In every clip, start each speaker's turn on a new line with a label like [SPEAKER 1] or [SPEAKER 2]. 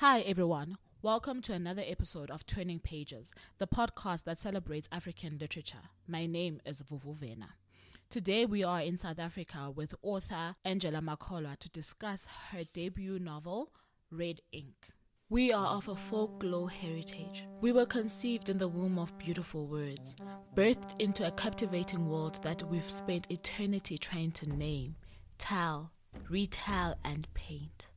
[SPEAKER 1] Hi everyone, welcome to another episode of Turning Pages, the podcast that celebrates African literature. My name is Vuvu Vena. Today we are in South Africa with author Angela Makholwa to discuss her debut novel, Red Ink. We are of a folklore heritage. We were conceived in the womb of beautiful words, birthed into a captivating world that we've spent eternity trying to name, tell, retell, and paint.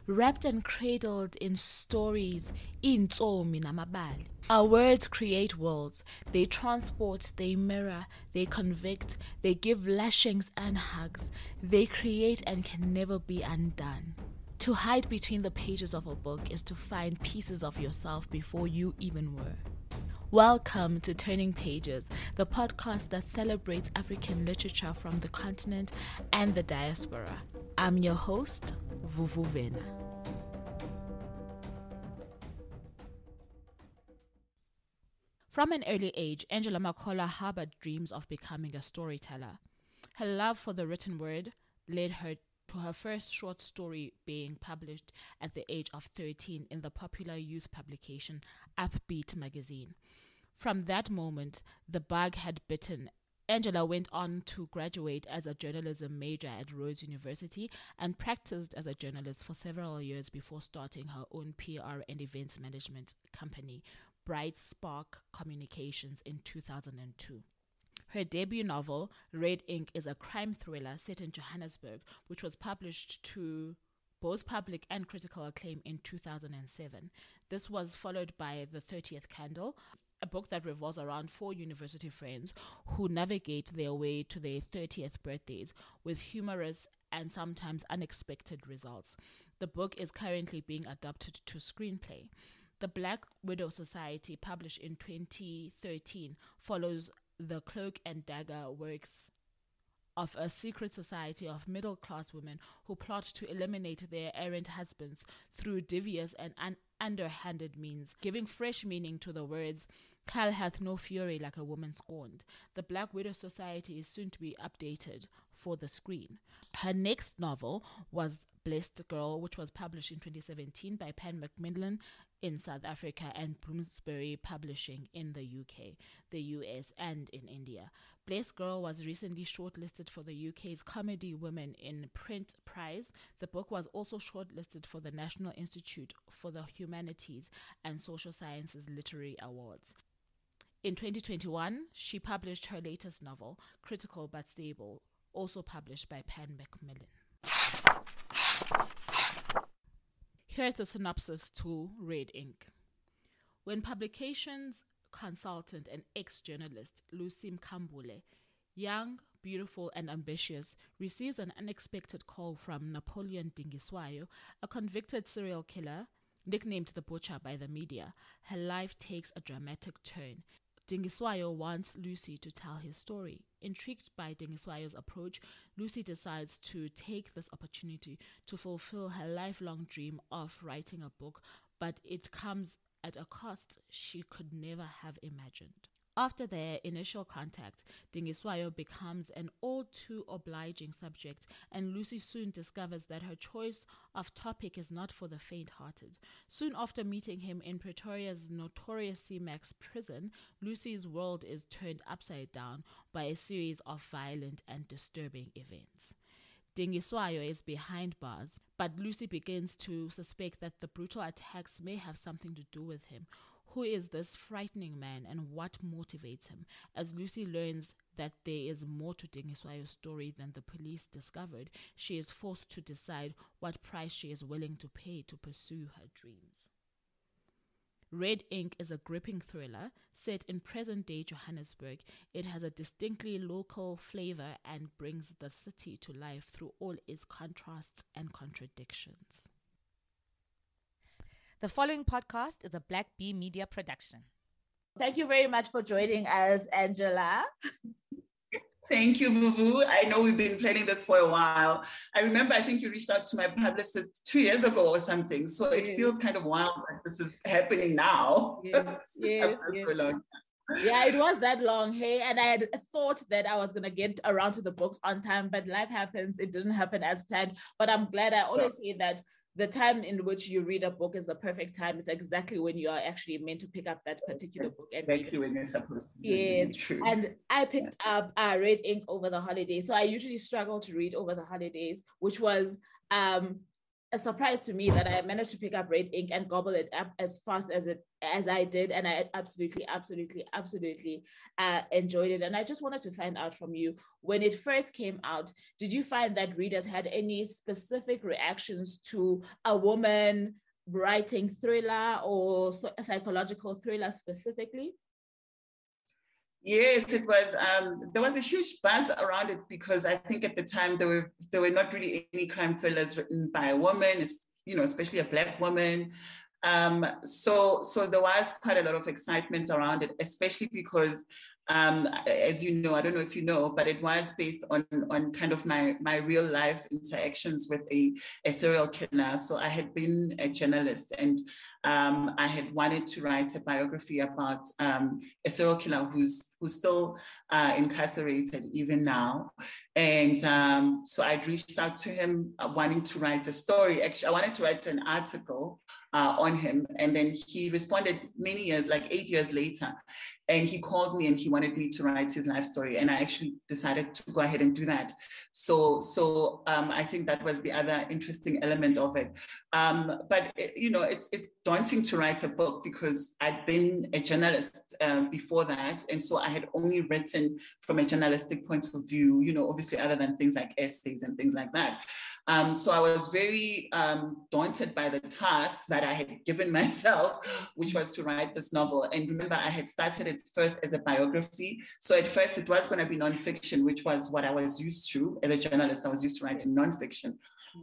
[SPEAKER 1] Wrapped and cradled in stories, intsomi namabali. Our words create worlds. They transport, they mirror, they convict, they give lashings and hugs. They create and can never be undone. To hide between the pages of a book is to find pieces of yourself before you even were. Welcome to Turning Pages, the podcast that celebrates African literature from the continent and the diaspora. I'm your host, Vuvu Vena. From an early age, Angela Makholwa harbored dreams of becoming a storyteller. Her love for the written word led her to her first short story being published at the age of 13 in the popular youth publication Upbeat magazine. From that moment, the bug had bitten. Angela went on to graduate as a journalism major at Rhodes University and practiced as a journalist for several years before starting her own PR and events management company, Bright Spark Communications, in 2002. Her debut novel, Red Ink, is a crime thriller set in Johannesburg, which was published to both public and critical acclaim in 2007. This was followed by The 30th Candle, a book that revolves around four university friends who navigate their way to their 30th birthdays with humorous and sometimes unexpected results. The book is currently being adapted to screenplay. The Black Widow Society, published in 2013, follows the cloak and dagger works of a secret society of middle-class women who plot to eliminate their errant husbands through devious and underhanded means, giving fresh meaning to the words, "Hell hath no fury like a woman scorned." The Black Widow Society is soon to be updated for the screen. Her next novel was Blessed Girl, which was published in 2017 by Pan Macmillan in South Africa and Bloomsbury Publishing in the UK, the US, and in India. Blessed Girl was recently shortlisted for the UK's Comedy Women in Print Prize. The book was also shortlisted for the National Institute for the Humanities and Social Sciences Literary Awards. In 2021, she published her latest novel, Critical But Stable, also published by Pan Macmillan. Here's the synopsis to Red Ink. When publications consultant and ex-journalist Lucy Mkambule, young, beautiful, and ambitious, receives an unexpected call from Napoleon Dingiswayo, a convicted serial killer, nicknamed the Butcher by the media, her life takes a dramatic turn. Dingiswayo wants Lucy to tell his story. Intrigued by Dingiswayo's approach, Lucy decides to take this opportunity to fulfill her lifelong dream of writing a book, but it comes at a cost she could never have imagined. After their initial contact, Dingiswayo becomes an all-too-obliging subject, and Lucy soon discovers that her choice of topic is not for the faint-hearted. Soon after meeting him in Pretoria's notorious C-Max prison, Lucy's world is turned upside down by a series of violent and disturbing events. Dingiswayo is behind bars, but Lucy begins to suspect that the brutal attacks may have something to do with him. Who is this frightening man and what motivates him? As Lucy learns that there is more to Dingiswayo's story than the police discovered, she is forced to decide what price she is willing to pay to pursue her dreams. Red Ink is a gripping thriller set in present-day Johannesburg. It has a distinctly local flavor and brings the city to life through all its contrasts and contradictions.
[SPEAKER 2] The following podcast is a Black Bee Media production.
[SPEAKER 1] Thank you very much for joining us, Angela.
[SPEAKER 3] Thank you, Vuvu. I know we've been planning this for a while. I remember, I think you reached out to my publicist 2 years ago or something. So it feels kind of wild that this is happening now.
[SPEAKER 1] Yes.
[SPEAKER 3] So long.
[SPEAKER 1] Yeah, it was that long, hey, and I had thought that I was going to get around to the books on time, but life happens. It didn't happen as planned, but I'm glad. I always say that the time in which you read a book is the perfect time. It's exactly when you are actually meant to pick up that particular book and read it.
[SPEAKER 3] When you're supposed to.
[SPEAKER 1] Yes,
[SPEAKER 3] true.
[SPEAKER 1] And I picked up Red Ink over the holidays. So I usually struggle to read over the holidays, which was a surprise to me that I managed to pick up Red Ink and gobble it up as fast as I did, and I absolutely enjoyed it. And I just wanted to find out from you, when it first came out, did you find that readers had any specific reactions to a woman writing thriller or a psychological thriller specifically?
[SPEAKER 3] Yes, it was. There was a huge buzz around it because I think at the time there were not really any crime thrillers written by a woman, especially a Black woman. So there was quite a lot of excitement around it, especially because, as you know, I don't know if you know, but it was based on kind of my real life interactions with a serial killer. So I had been a journalist, and I had wanted to write a biography about a serial killer who's still incarcerated even now. And so I'd reached out to him wanting to write a story. Actually, I wanted to write an article on him. And then he responded many years, like 8 years later. And he called me and he wanted me to write his life story. And I actually decided to go ahead and do that. So I think that was the other interesting element of it. But it's daunting to write a book because I'd been a journalist before that. And so I had only written from a journalistic point of view, obviously other than things like essays and things like that. So I was very daunted by the tasks that I had given myself, which was to write this novel. And remember, I had started it first as a biography. So at first it was going to be nonfiction, which was what I was used to as a journalist. I was used to writing nonfiction.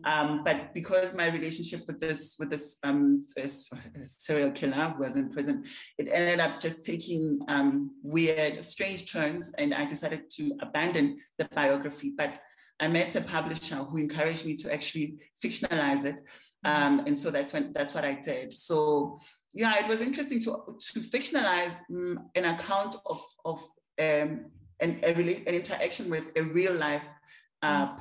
[SPEAKER 3] But because my relationship with this serial killer who was in prison, it ended up just taking weird, strange turns, and I decided to abandon the biography. But I met a publisher who encouraged me to actually fictionalize it, and so that's what I did. So yeah, it was interesting to fictionalize an account of an interaction with a real life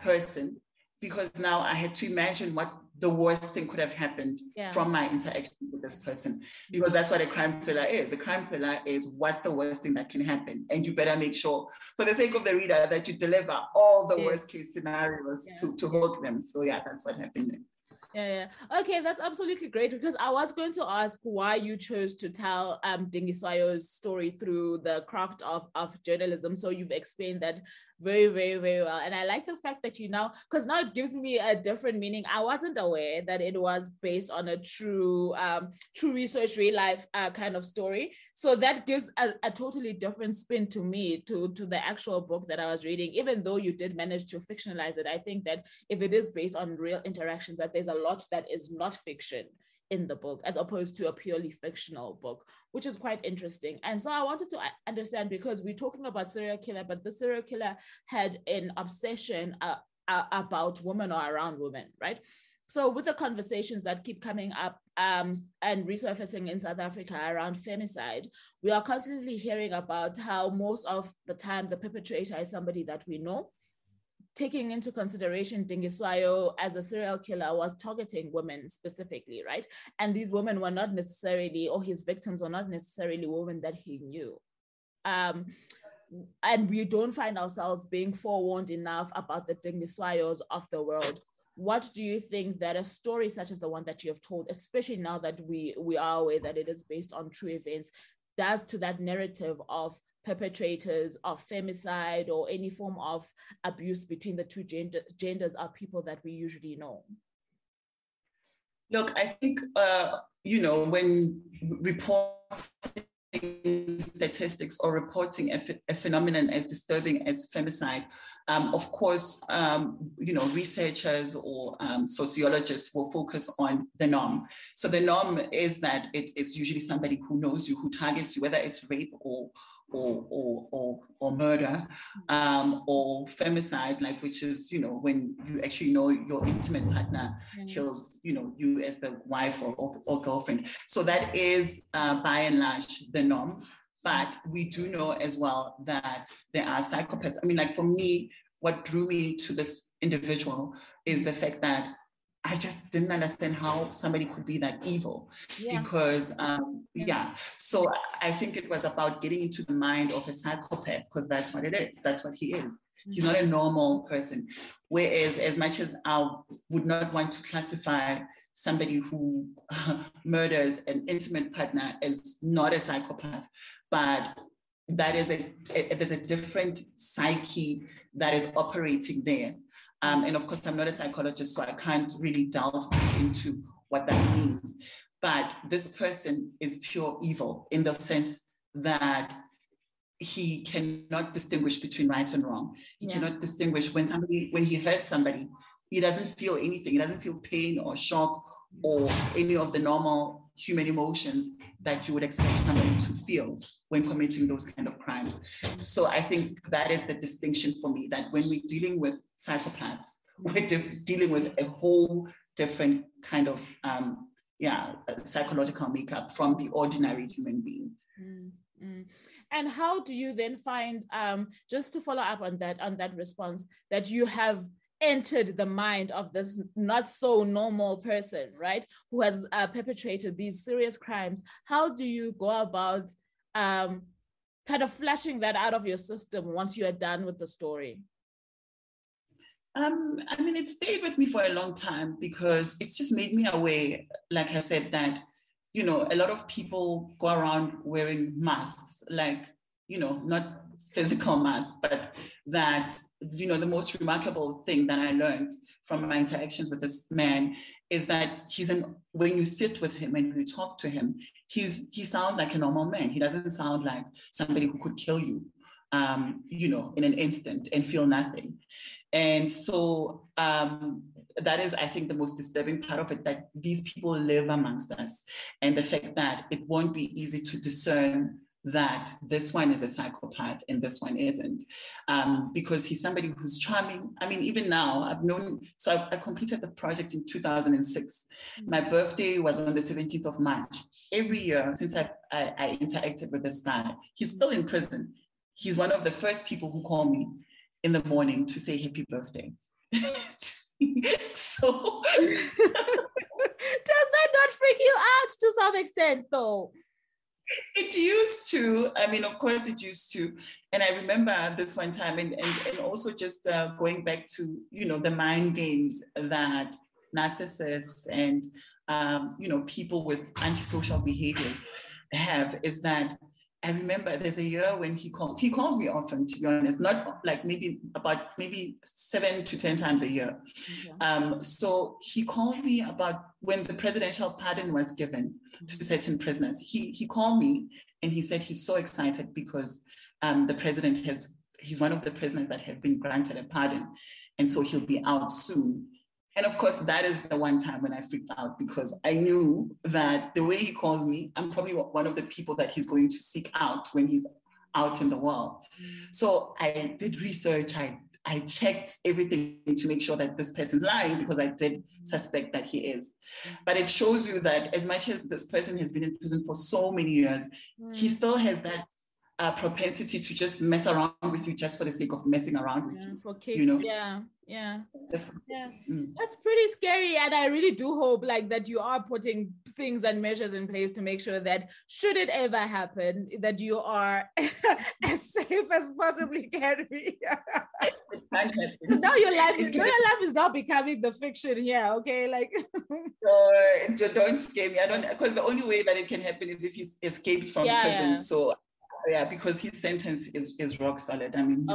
[SPEAKER 3] person, because now I had to imagine what the worst thing could have happened from my interaction with this person, because that's what a crime thriller is. A crime thriller is what's the worst thing that can happen, and you better make sure, for the sake of the reader, that you deliver all the worst case scenarios to hook them. So yeah, that's what happened.
[SPEAKER 1] Yeah. Okay, that's absolutely great, because I was going to ask why you chose to tell Dingiswayo's story through the craft of journalism. So you've explained that very, very, very well. And I like the fact that because now it gives me a different meaning. I wasn't aware that it was based on a true research, real life kind of story. So that gives a totally different spin to me, to the actual book that I was reading. Even though you did manage to fictionalize it, I think that if it is based on real interactions, that there's a lot that is not fiction in the book, as opposed to a purely fictional book, which is quite interesting. And so I wanted to understand, because we're talking about serial killer, but the serial killer had an obsession about women or around women, right? So with the conversations that keep coming up and resurfacing in South Africa around femicide, we are constantly hearing about how most of the time the perpetrator is somebody that we know. Taking into consideration, Dingiswayo as a serial killer was targeting women specifically, right? And these women were not necessarily, or his victims were not necessarily women that he knew. And we don't find ourselves being forewarned enough about the Dingiswayos of the world. What do you think that a story such as the one that you have told, especially now that we are aware that it is based on true events, does to that narrative of perpetrators of femicide or any form of abuse between the two genders are people that we usually know?
[SPEAKER 3] Look, I think, when reporting statistics or reporting a phenomenon as disturbing as femicide, of course, researchers or sociologists will focus on the norm. So the norm is that it's usually somebody who knows you, who targets you, whether it's rape or murder, or femicide, which is, when you actually know your intimate partner kills, you as the wife or girlfriend. So that is by and large the norm. But we do know as well that there are psychopaths. I mean, for me, what drew me to this individual is the fact that I just didn't understand how somebody could be that evil. Because, so I think it was about getting into the mind of a psychopath, because that's what it is. That's what he is. He's not a normal person. Whereas, as much as I would not want to classify somebody who murders an intimate partner as not a psychopath, but that is there's a different psyche that is operating there. And of course, I'm not a psychologist, so I can't really delve into what that means. But this person is pure evil in the sense that he cannot distinguish between right and wrong. He cannot distinguish when he hurts somebody, he doesn't feel anything. He doesn't feel pain or shock or any of the normal human emotions that you would expect somebody to feel when committing those kind of crimes. So I think that is the distinction for me, that when we're dealing with psychopaths, we're dealing with a whole different kind of psychological makeup from the ordinary human being.
[SPEAKER 1] And how do you then find, just to follow up on that response, that you have entered the mind of this not so normal person, right, who has perpetrated these serious crimes? How do you go about kind of flashing that out of your system once you are done with the story?
[SPEAKER 3] I mean, it stayed with me for a long time because it's just made me aware, like I said, that, you know, a lot of people go around wearing masks, like, you know, not physical masks, but that, you know, the most remarkable thing that I learned from my interactions with this man is that when you sit with him and you talk to him, he sounds like a normal man. He doesn't sound like somebody who could kill you, you know, in an instant and feel nothing. And so that is, I think, the most disturbing part of it, that these people live amongst us, and the fact that it won't be easy to discern that this one is a psychopath and this one isn't, because he's somebody who's charming. I mean, even now, I completed the project in 2006. My birthday was on the 17th of March. Every year since I interacted with this guy, he's still in prison. He's one of the first people who call me in the morning to say happy birthday. So
[SPEAKER 1] does that not freak you out to some extent, though?
[SPEAKER 3] It used to. I mean, of course it used to. And I remember this one time, and also just going back to, you know, the mind games that narcissists and, you know, people with antisocial behaviors have, is that I remember there's a year when he calls me often, to be honest, not like maybe 7 to 10 times a year. So he called me about when the presidential pardon was given to certain prisoners. He called me and he said he's so excited because the president he's one of the prisoners that have been granted a pardon. And so he'll be out soon. And of course, that is the one time when I freaked out, because I knew that the way he calls me, I'm probably one of the people that he's going to seek out when he's out in the world. So I did research. I checked everything to make sure that this person's lying, because I did suspect that he is. But it shows you that as much as this person has been in prison for so many years, he still has that propensity to just mess around with you just for the sake of messing around with you.
[SPEAKER 1] For kids,
[SPEAKER 3] you know?
[SPEAKER 1] That's pretty scary, and I really do hope like that you are putting things and measures in place to make sure that should it ever happen, that you are as safe as possibly can be. Because now your life is now becoming the fiction here, okay? Like,
[SPEAKER 3] don't scare me. I don't, because the only way that it can happen is if he escapes from prison. So because his sentence is rock solid. I mean,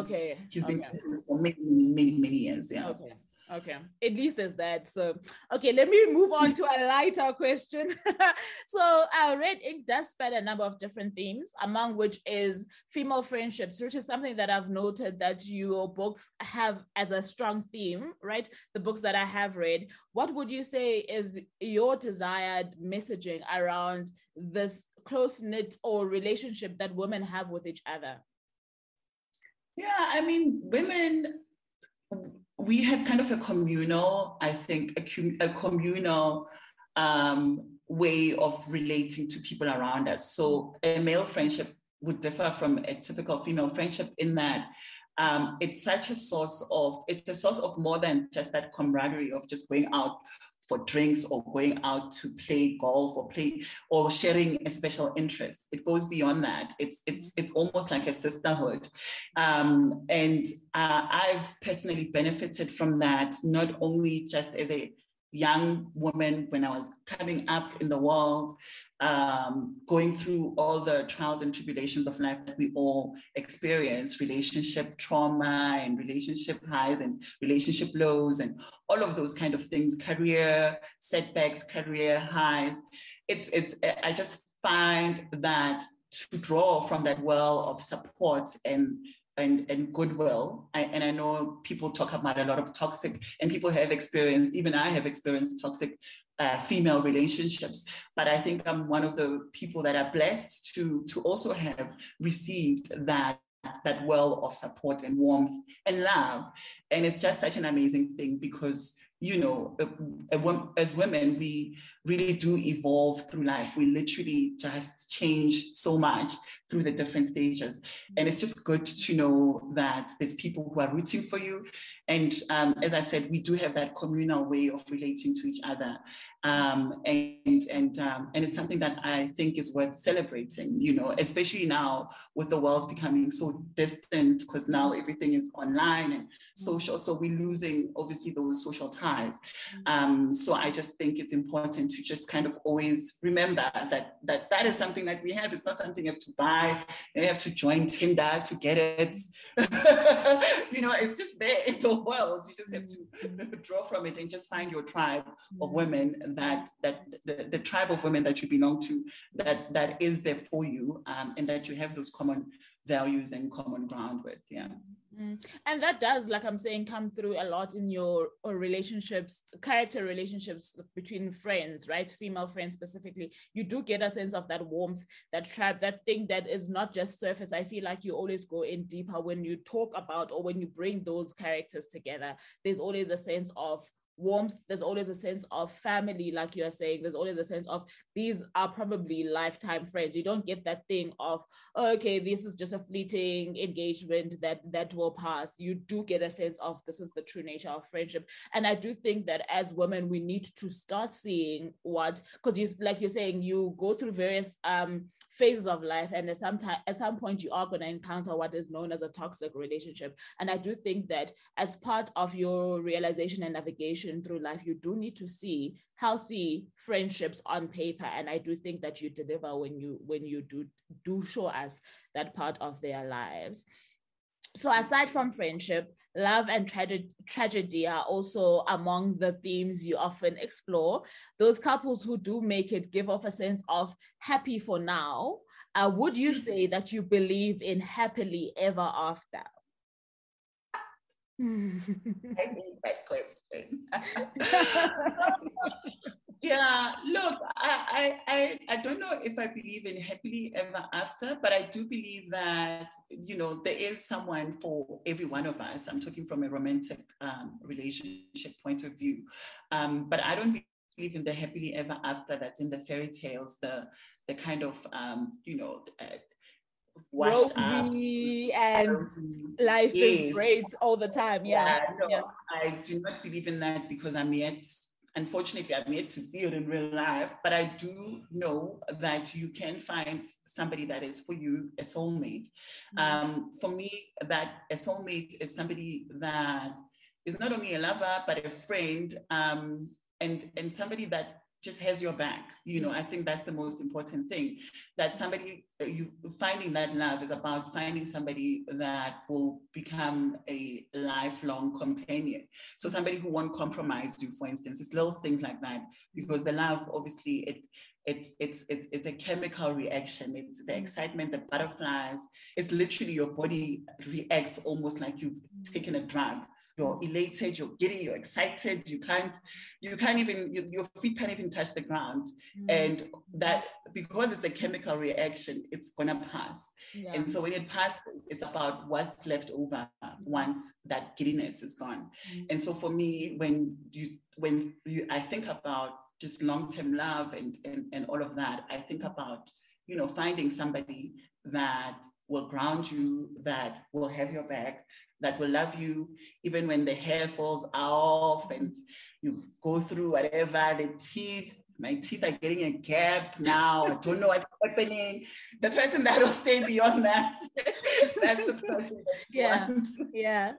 [SPEAKER 3] he's been sentenced for many years. Yeah.
[SPEAKER 1] Okay. At least there's that. So, okay, let me move on to a lighter question. So, Red Ink does span a number of different themes, among which is female friendships, which is something that I've noted that your books have as a strong theme, right? The books that I have read. What would you say is your desired messaging around this close-knit or relationship that women have with each other?
[SPEAKER 3] Yeah, I mean, women, we have kind of a communal, I think, a communal way of relating to people around us. So a male friendship would differ from a typical female friendship in that it's a source of more than just that camaraderie of just going out for drinks or going out to play golf or sharing a special interest. It goes beyond that. It's almost like a sisterhood. I've personally benefited from that, not only just as a young woman when I was coming up in the world, going through all the trials and tribulations of life that we all experience, relationship trauma and relationship highs and relationship lows and all of those kind of things, career setbacks, career highs. I just find that to draw from that well of support and goodwill. And I know people talk about a lot of toxic, and people have experienced, even I have experienced toxic female relationships. But I think I'm one of the people that are blessed to also have received that well of support and warmth and love. And it's just such an amazing thing because, you know, as women, we really do evolve through life. We literally just change so much through the different stages. And it's just good to know that there's people who are rooting for you. And as I said, we do have that communal way of relating to each other. And it's something that I think is worth celebrating, you know, especially now with the world becoming so distant, because now everything is online and social. So we're losing, obviously, those social ties. So I just think it's important to just kind of always remember that is something that we have. It's not something you have to buy. You have to join Tinder to get it. You know, it's just there in the world. You just have to draw from it and just find your tribe of women, that the tribe of women that you belong to, that is there for you, and that you have those common values and common ground with. Yeah.
[SPEAKER 1] And that does, like I'm saying, come through a lot in your relationships, character relationships between friends, right? Female friends specifically. You do get a sense of that warmth, that tribe, that thing that is not just surface. I feel like you always go in deeper when you talk about, or when you bring those characters together. There's always a sense of warmth. There's always a sense of family, like you're saying. There's always a sense of these are probably lifetime friends. You don't get that thing of, oh, okay, this is just a fleeting engagement that will pass. You do get a sense of this is the true nature of friendship. And I do think that as women, we need to start seeing because like you're saying, you go through various phases of life, and at some point you are going to encounter what is known as a toxic relationship. And I do think that as part of your realization and navigation through life, you do need to see healthy friendships on paper. And I do think that you deliver when you do show us that part of their lives. So aside from friendship, love and tragedy are also among the themes you often explore. Those couples who do make it give off a sense of happy for now. Would you say that you believe in happily ever after?
[SPEAKER 3] I think that question. Yeah, look, I don't know if I believe in happily ever after, but I do believe that, you know, there is someone for every one of us. I'm talking from a romantic relationship point of view. But I don't believe in the happily ever after that's in the fairy tales, the kind of, you know, washed
[SPEAKER 1] rosy and rosy. Life is great all the time.
[SPEAKER 3] I do not believe in that, because unfortunately, I'm yet to see it in real life, but I do know that you can find somebody that is for you, a soulmate. For me, that a soulmate is somebody that is not only a lover, but a friend, and somebody that just has your back. You know, I think that's the most important thing, that somebody, you finding that love is about finding somebody that will become a lifelong companion. So somebody who won't compromise you, for instance. It's little things like that, because the love, obviously, it's a chemical reaction. It's the excitement, the butterflies. It's literally your body reacts almost like you've taken a drug. You're elated, you're giddy, you're excited, you can't even, your feet can't even touch the ground. And that, because it's a chemical reaction, it's gonna pass. And so when it passes, it's about what's left over once that giddiness is gone. And so for me, when I think about just long-term love and all of that, I think about finding somebody that will ground you, that will have your back, that will love you even when the hair falls off and you go through whatever, my teeth are getting a gap now. I don't know what's happening. The person that will stay beyond that, that's the person that you want.
[SPEAKER 1] Yeah.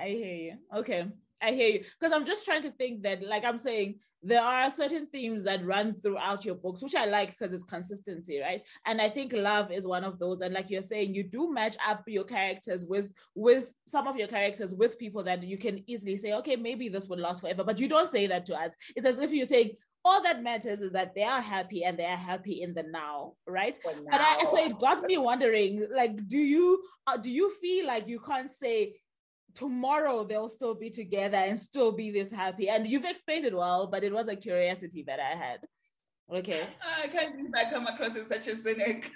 [SPEAKER 1] I hear you. Okay. I hear you. Because I'm just trying to think that, like I'm saying, there are certain themes that run throughout your books, which I like because it's consistency, right? And I think love is one of those. And like you're saying, you do match up your characters with some of your characters with people that you can easily say, okay, maybe this would last forever. But you don't say that to us. It's as if you're saying, all that matters is that they are happy and they are happy in the now, right? So it got me wondering, like, do you feel like you can't say, tomorrow they'll still be together and still be this happy? And you've explained it well, but it was a curiosity that I had. Okay.
[SPEAKER 3] I can't believe I come across as such a cynic.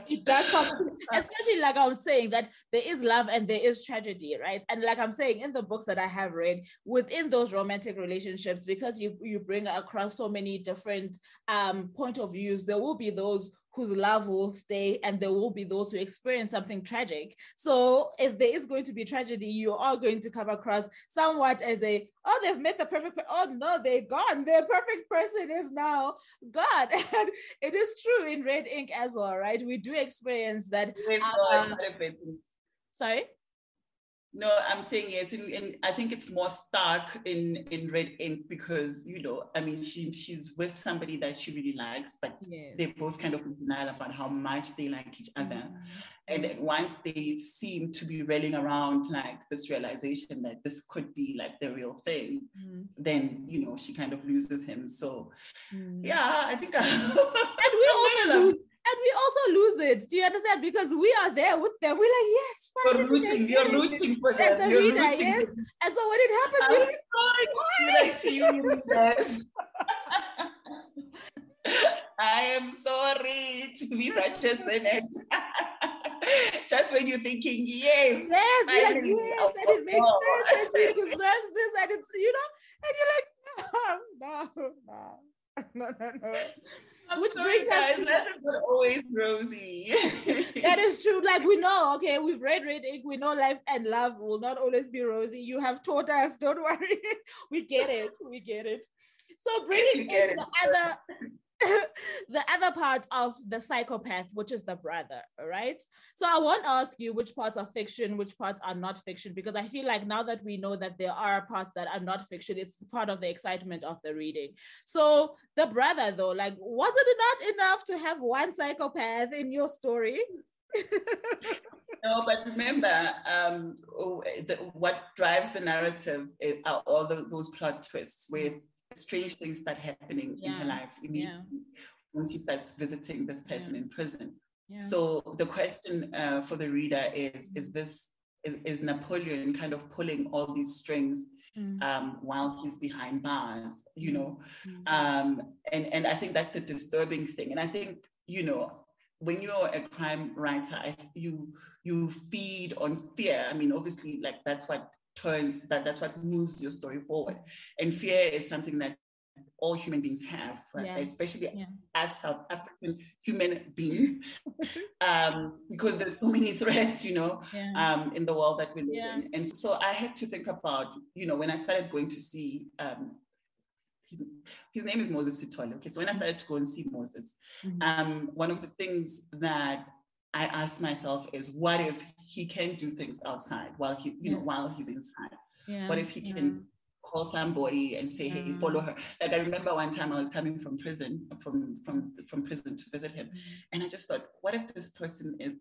[SPEAKER 1] It does come, especially like I was saying, that there is love and there is tragedy, right? And like I'm saying, in the books that I have read, within those romantic relationships, because you bring across so many different point of views, there will be those whose love will stay and there will be those who experience something tragic. So if there is going to be tragedy, you are going to come across somewhat as they've met the perfect, no, they're gone. Their perfect person is now gone. And it is true in Red Ink as well, right? We do experience that. Sorry?
[SPEAKER 3] No, I'm saying yes. I think it's more stark in Red Ink because, she's with somebody that she really likes, but they're both kind of in denial about how much they like each other. And then once they seem to be railing around like this realization that this could be like the real thing, then, she kind of loses him. So, yeah, I think
[SPEAKER 1] And we also lose it. Do you understand? Because we are there with them. We're like, yes,
[SPEAKER 3] finally. You're rooting for them.
[SPEAKER 1] As the reader, yes. And so when it happens, we're like,
[SPEAKER 3] why? To you, yes. I am sorry to be such a cynic. Just when you're thinking, yes.
[SPEAKER 1] Yes, and it makes sense, and she deserves this, and it's, and you're like, no.
[SPEAKER 3] I'm sorry, guys, life is not always rosy.
[SPEAKER 1] That is true. Like, we know, okay, we've read Red Ink, we know life and love will not always be rosy. You have taught us, don't worry. We get it. So bringing in the other part of the psychopath, which is the brother, right? So I want to ask you which parts are fiction, which parts are not fiction, because I feel like now that we know that there are parts that are not fiction, it's part of the excitement of the reading. So the brother, though, like, was it not enough to have one psychopath in your story?
[SPEAKER 3] No, but remember, what drives the narrative are all those plot twists with strange things start happening in her life immediately when she starts visiting this person in prison. So the question for the reader is Napoleon kind of pulling all these strings while he's behind bars, and I think that's the disturbing thing. And I think, when you're a crime writer, you feed on fear. I mean, obviously, like that's what moves your story forward. And fear is something that all human beings have, especially as South African human beings, because there's so many threats, in the world that we live in. And so I had to think about, when I started going to see, his name is Moses Sithole. Okay, so when I started to go and see Moses, one of the things that I asked myself is, what if he can do things outside while he's inside? What if he can call somebody and say, hey, follow her? Like, I remember one time I was coming from prison, from prison to visit him. And I just thought, what if this person is,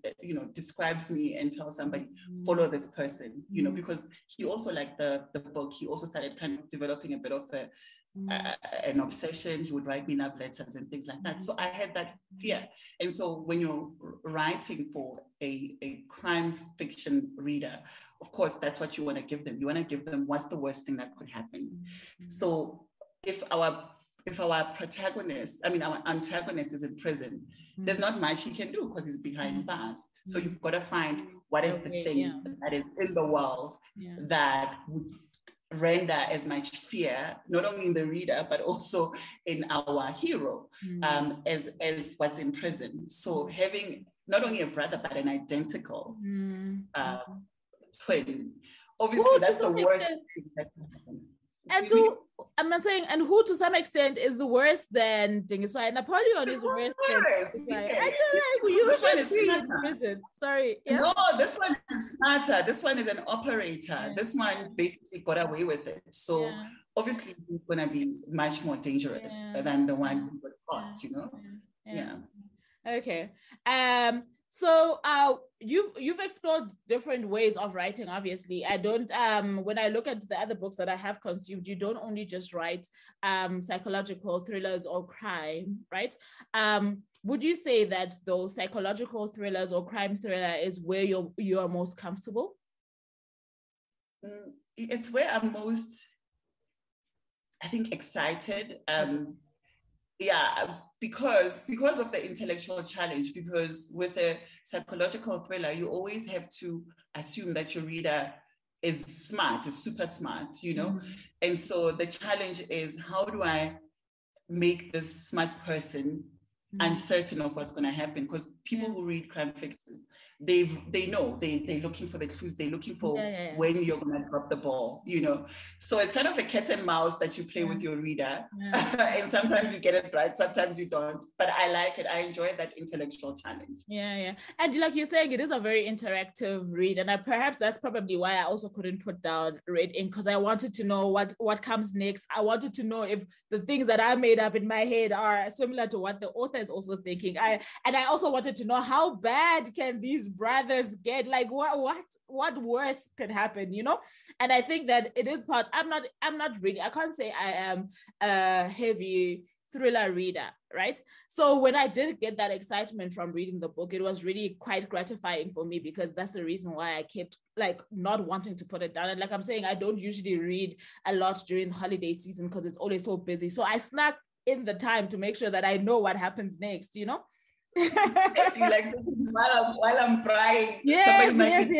[SPEAKER 3] describes me and tells somebody, follow this person, because he also, like the book, he also started kind of developing a bit of an obsession. He would write me love letters and things like that. So I had that fear. And so when you're writing for a crime fiction reader, of course, that's what you want to give them. You want to give them what's the worst thing that could happen. So if our protagonist, our antagonist is in prison, there's not much he can do because he's behind bars. So you've got to find what is the thing that is in the world that would render as much fear, not only in the reader, but also in our hero, as what's in prison. So having not only a brother, but an identical twin, obviously that's the worst thing that can happen.
[SPEAKER 1] I'm not saying, and who to some extent is worse than Dingiswa. Napoleon is worse than Dingiswa. I feel like
[SPEAKER 3] this one is smarter.
[SPEAKER 1] Sorry. Yeah?
[SPEAKER 3] No, this one is smarter. This one is an operator. Yeah. This one basically got away with it. So obviously he's going to be much more dangerous than the one who got caught, you know? Yeah.
[SPEAKER 1] Okay. So you've explored different ways of writing. Obviously, I don't when I look at the other books that I have consumed, you don't only just write psychological thrillers or crime, right? Would you say that those psychological thrillers or crime thriller is where you're most comfortable?
[SPEAKER 3] It's where I'm most, I think, excited. Because of the intellectual challenge, because with a psychological thriller, you always have to assume that your reader is smart, is super smart, you know? And so the challenge is, how do I make this smart person uncertain of what's going to happen? Because people who read crime fiction, they know, they're looking for the clues, they're looking for when you're going to drop the ball, you know? So it's kind of a cat and mouse that you play with your reader. And sometimes you get it right, sometimes you don't. But I like it. I enjoy that intellectual challenge.
[SPEAKER 1] Yeah. And like you're saying, it is a very interactive read. And perhaps that's probably why I also couldn't put down Red Ink, because I wanted to know what comes next. I wanted to know if the things that I made up in my head are similar to what the author is also thinking. I also wanted to know, how bad can these brothers get? Like what worse could happen, you know? And I think that it is part. I'm not really, I can't say I am a heavy thriller reader, right? So when I did get that excitement from reading the book, it was really quite gratifying for me, because that's the reason why I kept like not wanting to put it down. And like I'm saying, I don't usually read a lot during the holiday season because it's always so busy. So I snuck in the time to make sure that I know what happens next, you know?
[SPEAKER 3] Like while I'm crying,
[SPEAKER 1] yes. Exactly.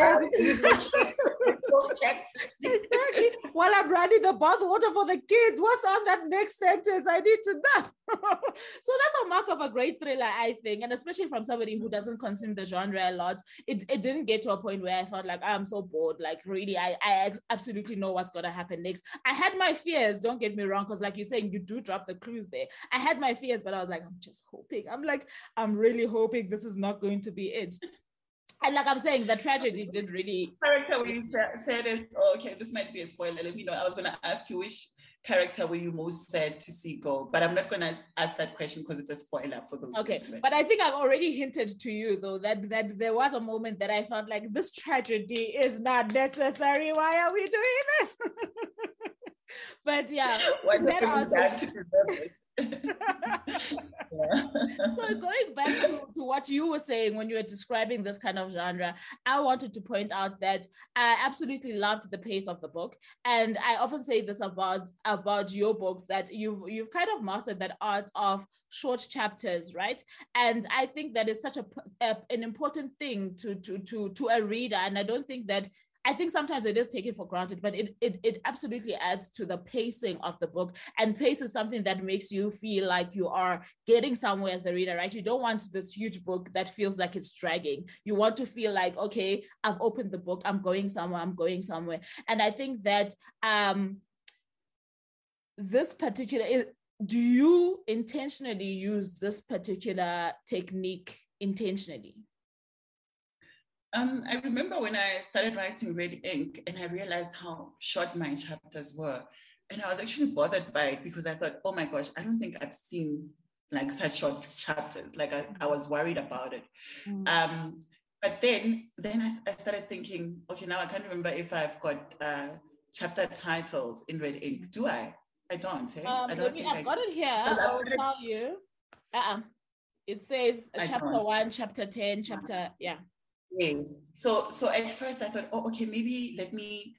[SPEAKER 1] While I'm running the bath water for the kids, what's on that next sentence? I need to know. So that's a mark of a great thriller, I think, and especially from somebody who doesn't consume the genre a lot. It didn't get to a point where I felt like I'm so bored. Like really, I absolutely know what's gonna happen next. I had my fears, don't get me wrong, because like you're saying, you do drop the clues there. I had my fears, but I was like, I'm just hoping. I'm really hoping this is not going to be it. And like I'm saying, the tragedy did really...
[SPEAKER 3] Character when you said this, okay, this might be a spoiler. Let me know. I was going to ask you, which character were you most sad to see go? But I'm not going to ask that question because it's a spoiler for those.
[SPEAKER 1] Okay, but I think I've already hinted to you, though, that there was a moment that I felt like this tragedy is not necessary. Why are we doing this? But yeah.
[SPEAKER 3] Why that to deserve it?
[SPEAKER 1] So going back to what you were saying when you were describing this kind of genre, I wanted to point out that I absolutely loved the pace of the book, and I often say this about your books, that you've kind of mastered that art of short chapters, right? And I think that is such an important thing to a reader, and I think sometimes it is taken for granted, but it absolutely adds to the pacing of the book. And pace is something that makes you feel like you are getting somewhere as the reader, right? You don't want this huge book that feels like it's dragging. You want to feel like, okay, I've opened the book, I'm going somewhere. And I think that this particular, do you intentionally use this particular technique intentionally?
[SPEAKER 3] I remember when I started writing Red Ink and I realized how short my chapters were. And I was actually bothered by it because I thought, oh my gosh, I don't think I've seen like such short chapters. Like I was worried about it. But then I started thinking, okay, now I can't remember if I've got chapter titles in Red Ink. Do I? I don't. I don't think
[SPEAKER 1] I've got it here. I'll tell you. It says chapter 1, chapter 10, chapter, yeah.
[SPEAKER 3] Yes. So at first I thought, oh, okay, maybe let me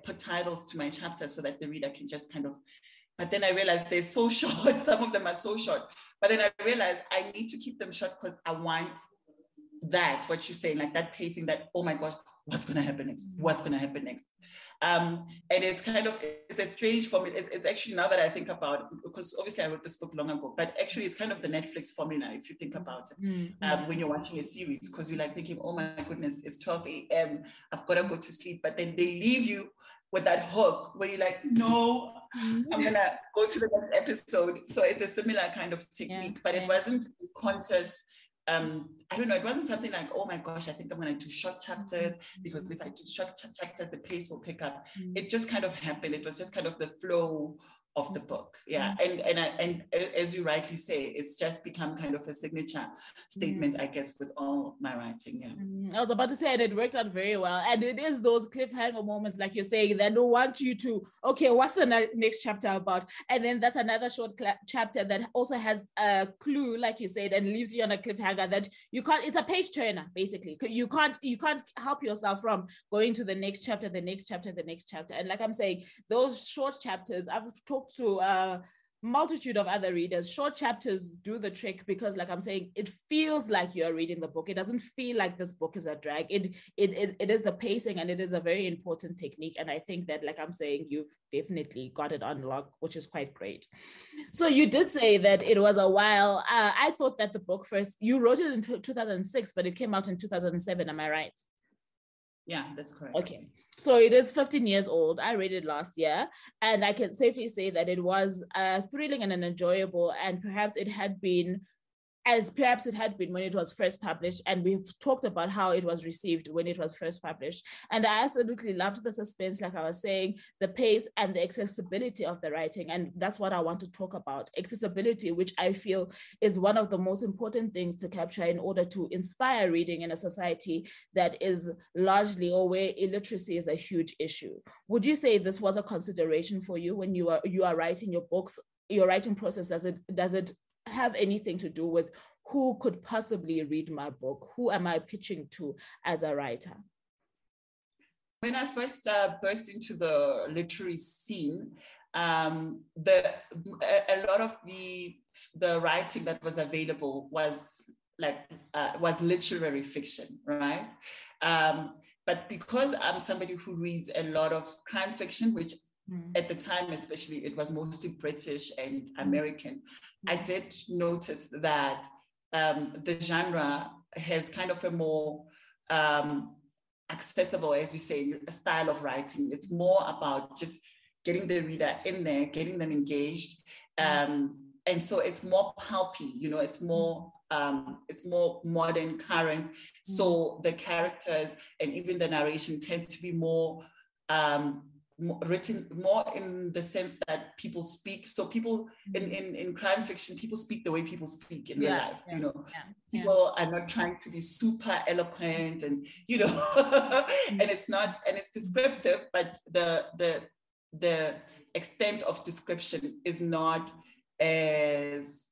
[SPEAKER 3] put titles to my chapters so that the reader can just kind of, but then I realized they're so short. Some of them are so short. But then I realized I need to keep them short because I want that, what you're saying, like that pacing, that, oh my gosh, what's going to happen next? What's going to happen next? And it's kind of, it's a strange formula. It's actually, now that I think about it, because obviously I wrote this book long ago, but actually it's kind of the Netflix formula, if you think about it, when you're watching a series, because you're like thinking, oh my goodness, it's 12 a.m. I've got to go to sleep. But then they leave you with that hook where you're like, no, I'm going to go to the next episode. So it's a similar kind of technique, but it wasn't conscious. I don't know, it wasn't something like, oh my gosh, I think I'm going to do short chapters, because if I do short chapters, the pace will pick up. It just kind of happened. It was just kind of the flow of the book. And as you rightly say, it's just become kind of a signature statement, I guess, with all my writing.
[SPEAKER 1] I was about to say, and it worked out very well. And it is those cliffhanger moments, like you're saying, that don't want you to, okay, what's the next chapter about? And then that's another short chapter that also has a clue, like you said, and leaves you on a cliffhanger that you can't, it's a page turner, basically. You can't help yourself from going to the next chapter, the next chapter, the next chapter. And like I'm saying, those short chapters, I've talked to a multitude of other readers. Short chapters do the trick, because like I'm saying, it feels like you're reading the book. It doesn't feel like this book is a drag. It is the pacing, and it is a very important technique. And I think that, like I'm saying, you've definitely got it on lock, which is quite great. So you did say that it was a while. I thought that the book first, you wrote it in 2006, but it came out in 2007. Am I right?
[SPEAKER 3] Yeah, that's correct.
[SPEAKER 1] Okay. So it is 15 years old. I read it last year, and I can safely say that it was thrilling and enjoyable, and perhaps it had been when it was first published. And we've talked about how it was received when it was first published. And I absolutely loved the suspense, like I was saying, the pace and the accessibility of the writing. And that's what I want to talk about. Accessibility, which I feel is one of the most important things to capture in order to inspire reading in a society that is largely, or where illiteracy is a huge issue. Would you say this was a consideration for you when you are writing your books, your writing process? Does it have anything to do with who could possibly read my book? Who am I pitching to as a writer?
[SPEAKER 3] When I first burst into the literary scene, a lot of the writing that was available was literary fiction, right? But because I'm somebody who reads a lot of crime fiction, which at the time, especially, it was mostly British and American, I did notice that the genre has kind of a more accessible, as you say, a style of writing. It's more about just getting the reader in there, getting them engaged. And so it's more pulpy, it's more modern, current. So the characters and even the narration tends to be more written more in the sense that people speak. So people in crime fiction, people speak the way people speak in real life. People are not trying to be super eloquent, and and it's descriptive, but the extent of description is not as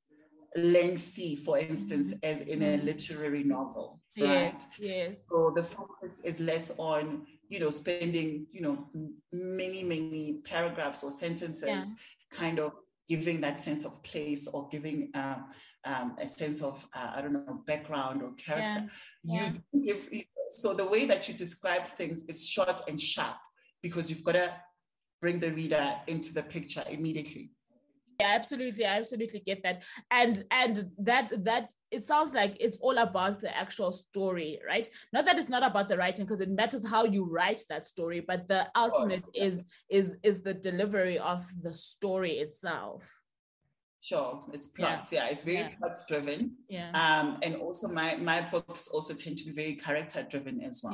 [SPEAKER 3] lengthy, for instance, as in a literary novel, right?
[SPEAKER 1] Yes.
[SPEAKER 3] So the focus is less on spending, many paragraphs or sentences, kind of giving that sense of place, or giving a sense of, background or character. So the way that you describe things is short and sharp, because you've got to bring the reader into the picture immediately.
[SPEAKER 1] Yeah, absolutely. I absolutely get that. And that it sounds like it's all about the actual story, right? Not that it's not about the writing, because it matters how you write that story, but the ultimate is the delivery of the story itself.
[SPEAKER 3] Sure, it's plot. Yeah, it's very plot driven. Yeah. And also my books also tend to be very character driven as well.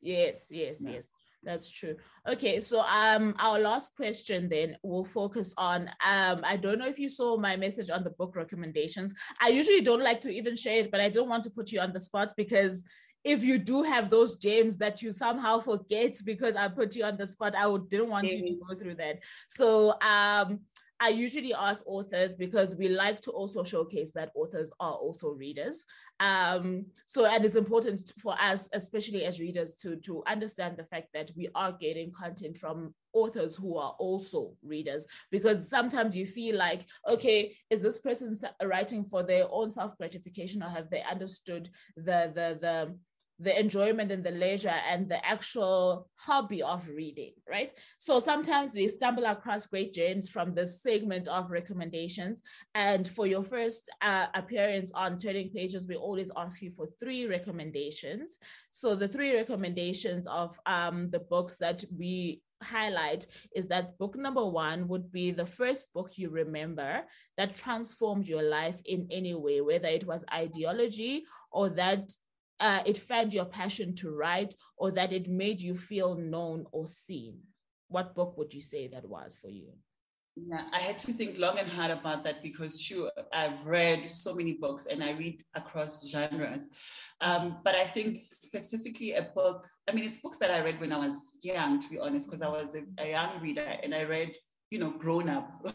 [SPEAKER 1] Yes. That's true. Okay, so our last question then will focus on I don't know if you saw my message on the book recommendations. I usually don't like to even share it, but I don't want to put you on the spot, because if you do have those gems that you somehow forget because I put you on the spot, didn't want you to go through that. So I usually ask authors, because we like to also showcase that authors are also readers. So it is important for us, especially as readers, to understand the fact that we are getting content from authors who are also readers, because sometimes you feel like, okay, is this person writing for their own self-gratification, or have they understood the the enjoyment and the leisure and the actual hobby of reading, right? So sometimes we stumble across great gems from this segment of recommendations. And for your first appearance on Turning Pages, we always ask you for 3 recommendations. So the 3 recommendations of the books that we highlight is that book number 1 would be the first book you remember that transformed your life in any way, whether it was ideology or that it fed your passion to write or that it made you feel known or seen. What book would you say that was for you?
[SPEAKER 3] Yeah, I had to think long and hard about that because sure, I've read so many books and I read across genres. But I think specifically a book, I mean, it's books that I read when I was young, to be honest, because I was a young reader and I read, grown-up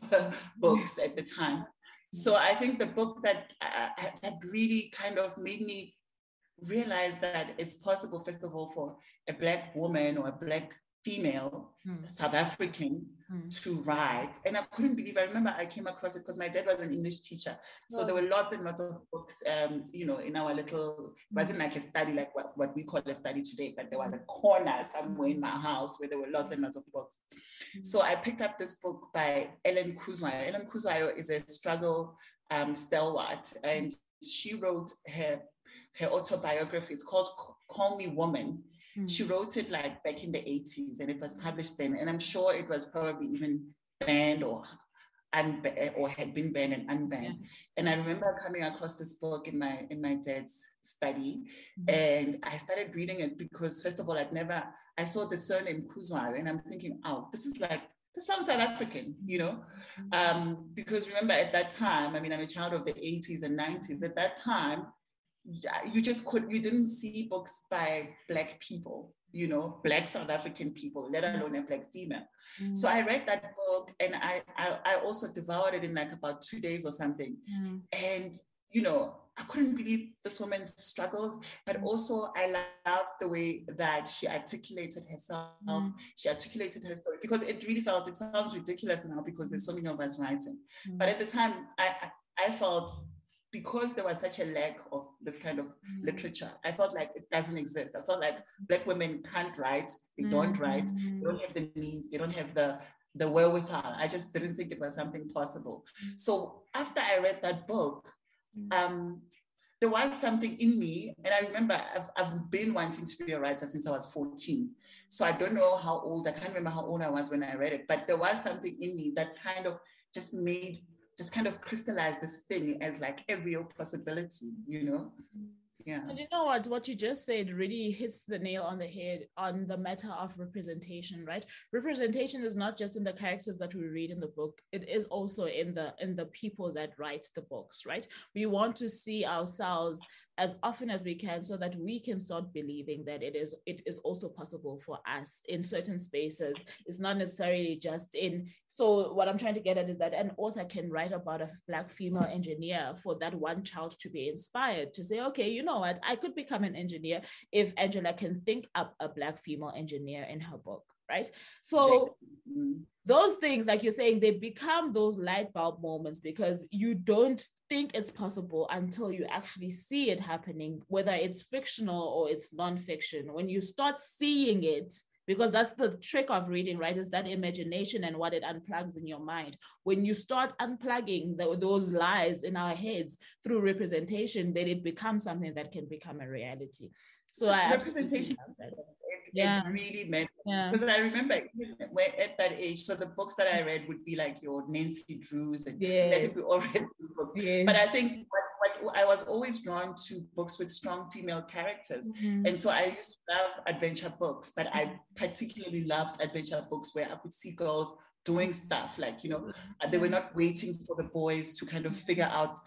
[SPEAKER 3] books at the time. So I think the book that really kind of made me realize that it's possible, first of all, for a Black woman or a Black female, South African, to write. And I couldn't believe, I remember I came across it because my dad was an English teacher. So there were lots and lots of books, in our little, it wasn't like a study, like what we call a study today, but there was a corner somewhere in my house where there were lots and lots of books. So I picked up this book by Ellen Kuzwayo. Ellen Kuzwayo is a struggle stalwart, and she wrote her autobiography. It's called Call Me Woman. She wrote it like back in the 80s and it was published then. And I'm sure it was probably even banned or had been banned and unbanned. Yeah. And I remember coming across this book in my dad's study, and I started reading it because first of all, I saw the surname Kuzwayo and I'm thinking, oh, this sounds South African, because remember at that time, I mean, I'm a child of the 80s and 90s. At that time, you didn't see books by Black people, Black South African people, let alone a Black female. So I read that book and I also devoured it in like about 2 days or something. And, I couldn't believe this woman's struggles, but also I loved the way that she articulated herself. She articulated her story because it sounds ridiculous now because there's so many of us writing. But at the time, I felt, because there was such a lack of this kind of literature, I felt like it doesn't exist. I felt like Black women can't write, they don't write, they don't have the means, they don't have the wherewithal. I just didn't think it was something possible. So after I read that book, there was something in me, and I remember I've been wanting to be a writer since I was 14. So I don't know how old, I can't remember how old I was when I read it, but there was something in me that kind of just kind of crystallized this thing as like a real possibility, Yeah.
[SPEAKER 1] And what you just said really hits the nail on the head on the matter of representation, right? Representation is not just in the characters that we read in the book, it is also in the people that write the books, right? We want to see ourselves as often as we can so that we can start believing that it is also possible for us in certain spaces. It's not necessarily just in, so what I'm trying to get at is that an author can write about a Black female engineer for that one child to be inspired to say, okay, you know what, I could become an engineer if Angela can think up a Black female engineer in her book, right? So those things, like you're saying, they become those light bulb moments because you don't think it's possible until you actually see it happening, whether it's fictional or it's nonfiction. When you start seeing it, because that's the trick of reading, right? Is that imagination and what it unplugs in your mind. When you start unplugging those lies in our heads through representation, then it becomes something that can become a reality. So
[SPEAKER 3] representation, it really meant, because I remember at that age, so the books that I read would be like your Nancy Drews, and I think we all read this book. But I think what I was always drawn to books with strong female characters. And so I used to love adventure books, but I particularly loved adventure books where I could see girls doing stuff like, they were not waiting for the boys to kind of figure out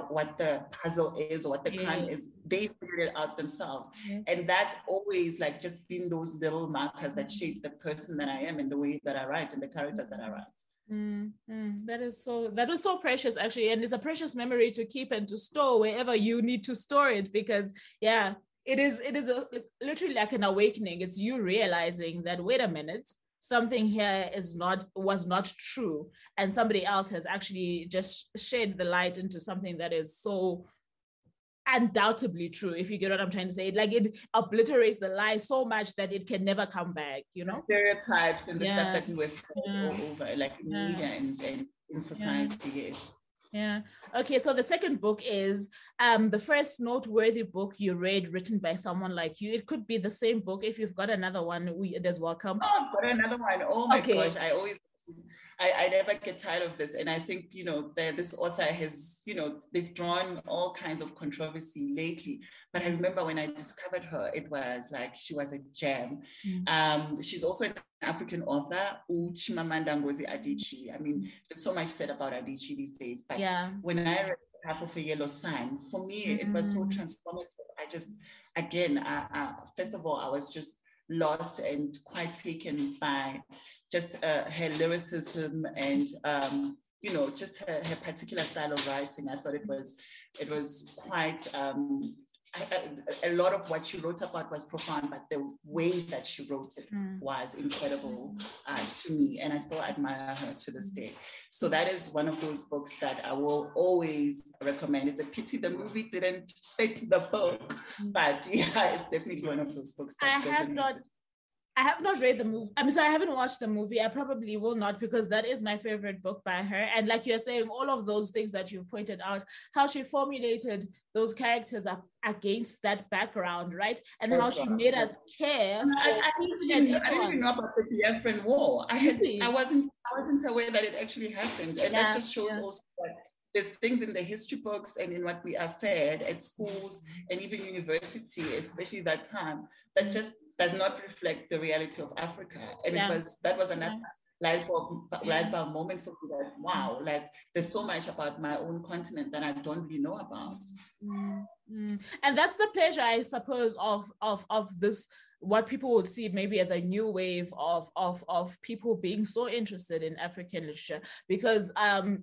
[SPEAKER 3] what the puzzle is or what the crime is. They figured it out themselves. And that's always like just been those little markers that shape the person that I am and the way that I write and the characters that I write.
[SPEAKER 1] That is so precious, actually, and it's a precious memory to keep and to store wherever you need to store it, because it is literally like an awakening. It's you realizing that, wait a minute, something here was not true, and somebody else has actually just shed the light into something that is so undoubtedly true, if you get what I'm trying to say. Like it obliterates the lie so much that it can never come back, you know?
[SPEAKER 3] The stereotypes and the stuff that we were all over, like in media and in society, yes.
[SPEAKER 1] Yeah. Okay, so the second book is the first noteworthy book you read written by someone like you. It could be the same book. If you've got another one, there's welcome.
[SPEAKER 3] Oh, I've got another one. Oh my gosh, I never get tired of this. And I think, you know, this author has, you know, they've drawn all kinds of controversy lately. But I remember when I discovered her, it was like, she was a gem. She's also an African author, Chimamanda Ngozi Adichie. I mean, there's so much said about Adichie these days. But when I read Half of a Yellow Sign, for me, it was so transformative. I just, again, first of all, I was just lost and quite taken by just her lyricism and you know, just her particular style of writing. I thought it was quite a lot of what she wrote about was profound, but the way that she wrote it was incredible to me, and I still admire her to this day. So that is one of those books that I will always recommend. It's a pity the movie didn't fit the book, but yeah, it's definitely one of those books that
[SPEAKER 1] I have not read the movie. I'm sorry, I haven't watched the movie. I probably will not, because that is my favorite book by her. And like you're saying, all of those things that you've pointed out, how she formulated those characters up against that background, right? And how she made us care.
[SPEAKER 3] I didn't even know about the Biafran War. I wasn't aware that it actually happened. And that just shows also that there's things in the history books and in what we are fed at schools and even university, especially that time, that just does not reflect the reality of Africa. And that was another light bulb moment for me, that wow, like there's so much about my own continent that I don't really know about.
[SPEAKER 1] And that's the pleasure, I suppose, of this, what people would see maybe as a new wave of people being so interested in African literature, because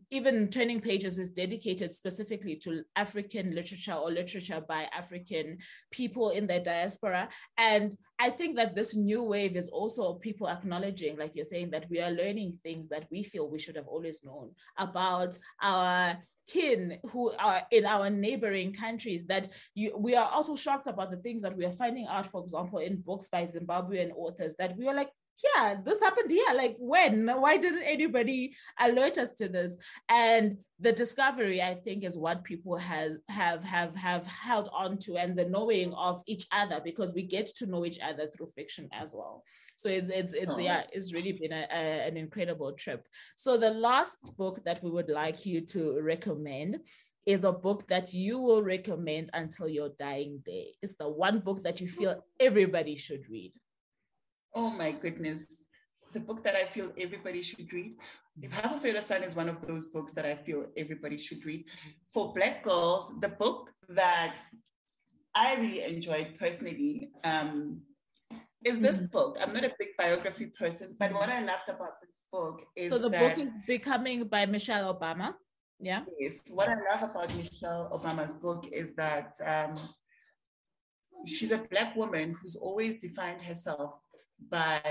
[SPEAKER 1] even Turning Pages is dedicated specifically to African literature or literature by African people in their diaspora. And I think that this new wave is also people acknowledging, like you're saying, that we are learning things that we feel we should have always known about our kin who are in our neighboring countries, that we are also shocked about the things that we are finding out, for example, in books by Zimbabwean authors, that we are like, yeah, this happened here. Like, why didn't anybody alert us to this? And the discovery, I think, is what people have held on to, and the knowing of each other, because we get to know each other through fiction as well. So it's really been an incredible trip. So the last book that we would like you to recommend is a book that you will recommend until your dying day. It's the one book that you feel everybody should read.
[SPEAKER 3] Oh my goodness. The book that I feel everybody should read. If Half of a Yellow Sign is one of those books that I feel everybody should read. For Black girls, the book that I really enjoyed personally is this book. I'm not a big biography person, but what I loved about this book is
[SPEAKER 1] so the book is Becoming by Michelle Obama. Yeah.
[SPEAKER 3] Yes. What I love about Michelle Obama's book is that she's a Black woman who's always defined herself by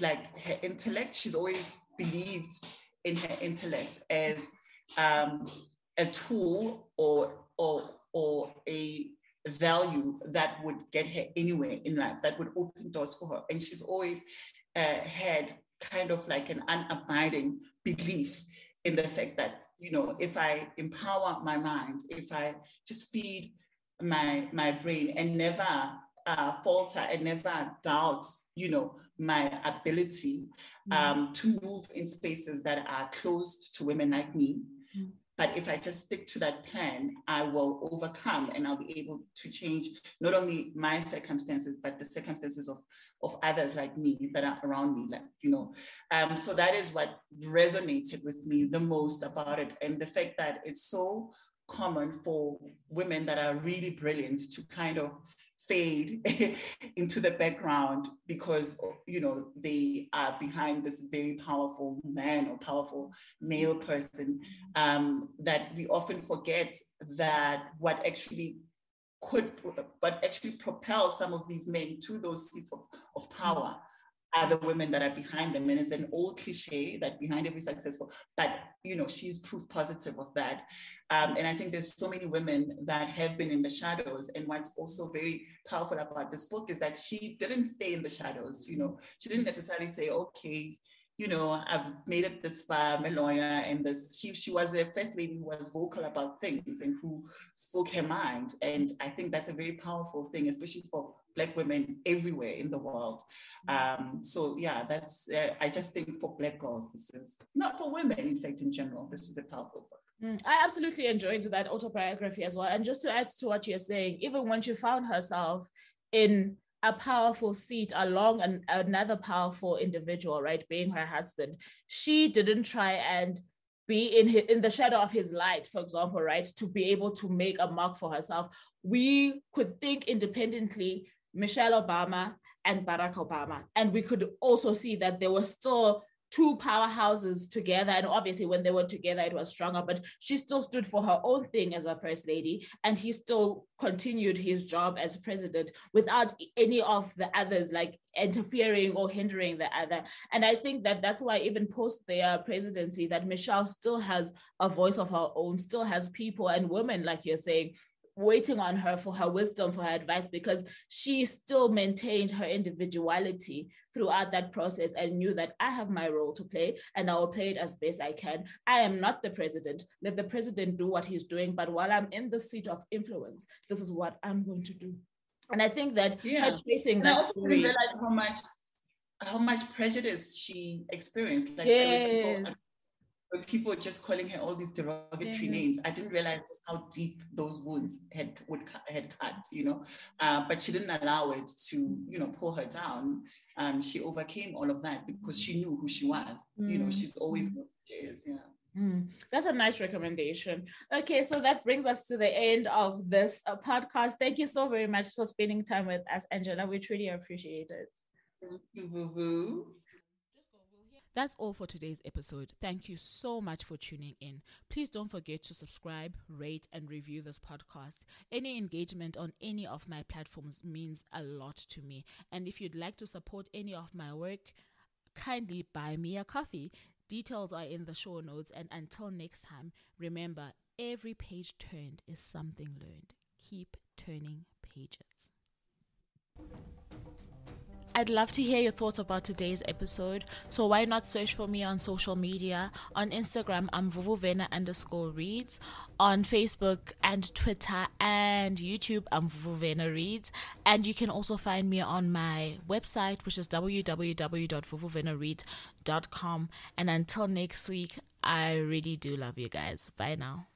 [SPEAKER 3] like her intellect. She's always believed in her intellect as a tool or a value that would get her anywhere in life, that would open doors for her. And she's always had kind of like an unabiding belief in the fact that, you know, if I empower my mind, if I just feed my brain and never falter and never doubt, you know, my ability to move in spaces that are closed to women like me. But if I just stick to that plan, I will overcome, and I'll be able to change not only my circumstances, but the circumstances of others like me that are around me, like, you know. So that is what resonated with me the most about it. And the fact that it's so common for women that are really brilliant to kind of fade into the background because, you know, they are behind this very powerful man or powerful male person, that we often forget that what actually propels some of these men to those seats of power are the women that are behind them. And it's an old cliche that behind every successful, but she's proof positive of that. And I think there's so many women that have been in the shadows. And what's also very powerful about this book is that she didn't stay in the shadows. She didn't necessarily say, okay, I've made it this far, I'm a lawyer, and this. She was a first lady who was vocal about things and who spoke her mind. And I think that's a very powerful thing, especially for Black women everywhere in the world. So yeah, that's, I just think for Black girls, this is not for women, in fact, in general, this is a powerful book.
[SPEAKER 1] I absolutely enjoyed that autobiography as well. And just to add to what you're saying, even when she found herself in a powerful seat along another powerful individual, right, being her husband, she didn't try and be in the shadow of his light, for example, right, to be able to make a mark for herself. We could think independently, Michelle Obama and Barack Obama, and we could also see that there were still two powerhouses together, and obviously when they were together it was stronger, but she still stood for her own thing as a first lady, and he still continued his job as president without any of the others like interfering or hindering the other. And I think that that's why even post their presidency, that Michelle still has a voice of her own, still has people and women, like you're saying, waiting on her for her wisdom, for her advice, because she still maintained her individuality throughout that process and knew that I have my role to play and I will play it as best I can. I am not the president. Let the president do what he's doing. But while I'm in the seat of influence, this is what I'm going to do. And I think that her tracing that story.
[SPEAKER 3] I also realized how much prejudice she experienced. Like people just calling her all these derogatory names. I didn't realize just how deep those wounds had cut, but she didn't allow it to, pull her down. She overcame all of that because she knew who she was. She's always known who she is.
[SPEAKER 1] That's a nice recommendation. Okay, so that brings us to the end of this podcast. Thank you so very much for spending time with us, Angela. We truly appreciate it.
[SPEAKER 3] Thank you, Vuvu.
[SPEAKER 1] That's all for today's episode. Thank you so much for tuning in. Please don't forget to subscribe, rate, and review this podcast. Any engagement on any of my platforms means a lot to me. And if you'd like to support any of my work, kindly buy me a coffee. Details are in the show notes. And until next time, remember, every page turned is something learned. Keep turning pages. I'd love to hear your thoughts about today's episode, so why not search for me on social media? On Instagram, I'm Vuvuvena_reads. On Facebook and Twitter and YouTube, I'm VuvuVenaReads. And you can also find me on my website, which is www.vuvuvenareads.com. And until next week, I really do love you guys. Bye now.